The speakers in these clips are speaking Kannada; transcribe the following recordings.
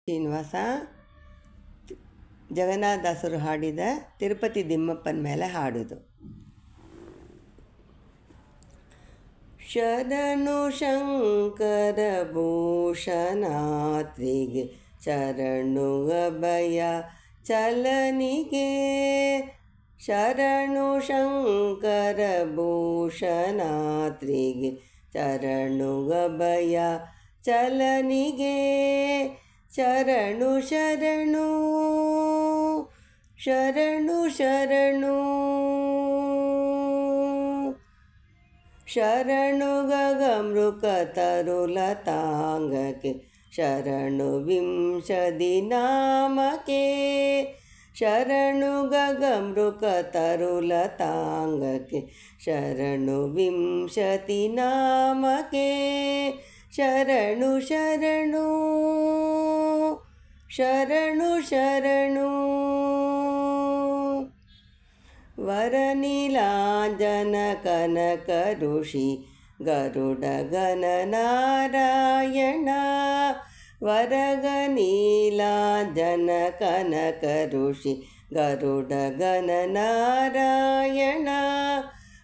ಶ್ರೀನಿವಾಸ ಜಗನ್ನಾಥದಾಸರು ಹಾಡಿದ ತಿರುಪತಿ ದಿಮ್ಮಪ್ಪನ ಮೇಲೆ ಹಾಡೋದು. ಶರಣು ಶಂಕರ ಭೂಷಣಾತ್ರಿಗೆ ಶರಣು ಅಭಯ ಚಲನಿಗೆ. ಶರಣು ಶಂಕರ ಭೂಷಣಾತ್ರಿಗೆ ಶರಣು ಅಭಯ ಚಲನಿಗೆ. ಶರಣು ಶರಣು ಶರಣು ಶರಣು ಶರಣು ಗಗಮೃಕ ತರುಲತಾಂಗಕ್ಕೆ. ಶರಣು ವಿಂಶದಿ ನಾಮಕ್ಕೆ. ಶರಣು ಗಗಮೃಕ ತರುಲತಾಂಗಕ್ಕೆ. ಶರಣು ವಿಂಶತಿ ನಾಮಕ್ಕೆ. ಶರಣು ಶರಣು ಶರಣು ಶರಣು ವರನೀಲಾಂಜನ ಕನಕ ಋಷಿ ಗರುಡ ಗಣನಾರಾಯಣ. ವರಗನೀಲಾಂಜನ ಕನಕ ಋಷಿ ಗರುಡ ಗಣನಾರಾಯಣ.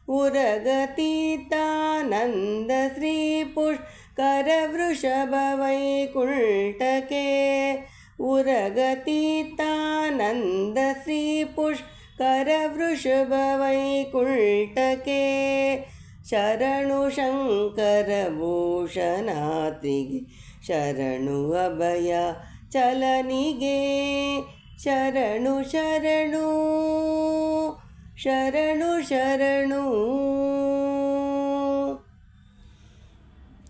ಉರಗತೀತಾನಂದ ಶ್ರೀ ಪುಷ್ಕರ ವೃಷಭ ವೈಕುಂಠಕ್ಕೆ. ಉರಗತೀತಾನಂದ ಶ್ರೀ ಪುಷ್ಕರ ವೃಷಭ ವೈಕುಂಠಕ್ಕೆ. ಶರಣು ಶಂಕರ ಭೂಷಣಾತ್ರಿಗೆ ಶರಣು ಅಭಯ ಚಲನಿಗೆ. ಶರಣು ಶರಣು ಶರಣು ಶರಣು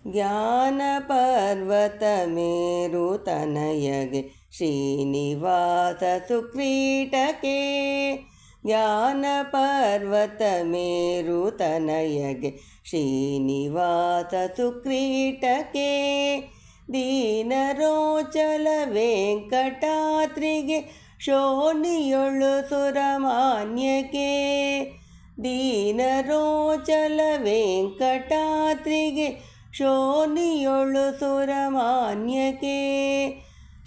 ಜ್ಞಾನ ಪರ್ವತ ಮೇರು ತನಯಗೆ ಶ್ರೀನಿವಾಸ ಸುಕ್ರೀಟಕ್ಕೆ. ಜ್ಞಾನ ಪರ್ವತ ಮೇರು ತನಯಗೆ ಶ್ರೀನಿವಾಸ ಸುಕ್ರೀಟಕ್ಕೆ. ದೀನರೋಚಲ ವೆಂಕಟಾದ್ರಿಗೆ ಶೋಣಿಯೊಳು ಸುರಮಾನ್ಯಕ್ಕೆ. ದೀನರೋಚಲ ವೆಂಕಟಾದ್ರಿಗೆ ಶೋಣಿಯೊಳು ಸುರಮಾನ್ಯಕ್ಕೆ.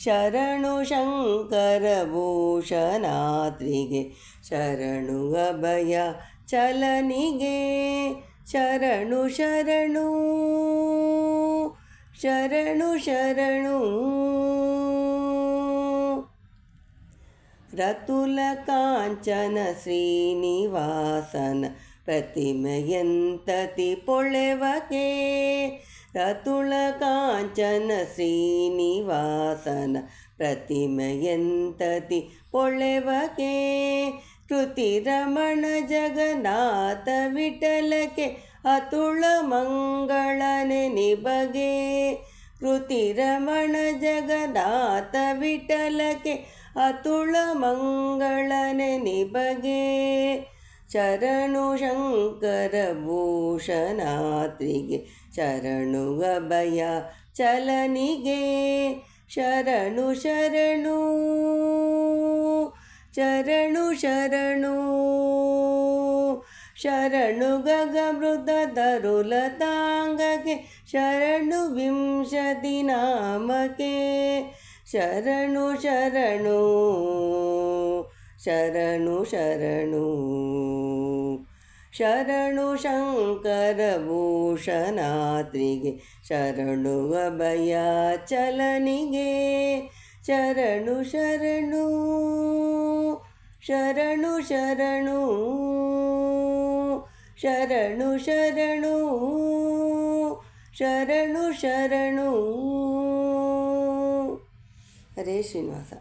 ಶರಣು ಶಂಕರ ಭೂಷಣಾತ್ರಿಗೆ ಶರಣು ಅಭಯ ಚಲನಿಗೆ. ಶರಣು ಶರಣು ಶರಣು ಶರಣು ರತುಲ ಕಾಂಚನ ಶ್ರೀನಿವಾಸನ ಪ್ರತಿಮೆಯಂತತಿ ಪೊಳೆವಕೆ. ರತುಲ ಕಾಂಚನ ಶ್ರೀನಿವಾಸನ ಪ್ರತಿಮೆಯಂತತಿ ಪೊಳೆವಕೆ. ಕೃತಿ ರಮಣ ಜಗನ್ನಾಥ ವಿಠಲಕ್ಕೆ ಅತುಳ ಮಂಗಳನೆ ನಿಬಗೆ. ಕೃತಿ ರಮಣ ಜಗನ್ನಾಥ ವಿಠಲಕ್ಕೆ ಅತುಳ ಮಂಗಳನೆ ನಿಬಗೆ. ಶರಣು ಶಂಕರ ಭೂಷಣಾತ್ರಿಗೆ ಶರಣು ಅಭಯ ಚಲನಿಗೆ. ಶರಣು ಶರಣು ಶರಣು ಶರಣು ಶರಣು ಗಗಮೃತ ತರುಲತಾಂಗಕ್ಕೆ. ಶರಣು ವಿಂಶತಿ ನಾಮಕ್ಕೆ. ಶರಣು ಶರಣು ಶರಣು ಶರಣು ಶರಣು ಶಂಕರ ಭೂಷಣಾತ್ರಿಗೆ ಶರಣು ಅಭಯ ಚಲನಿಗೆ. ಶರಣು ಶರಣು ಶರಣು ಶರಣು ಶರಣು ಶರಣು ಶರಣು ಶರಣು. ಹರೇ ಶ್ರೀನಿವಾಸ.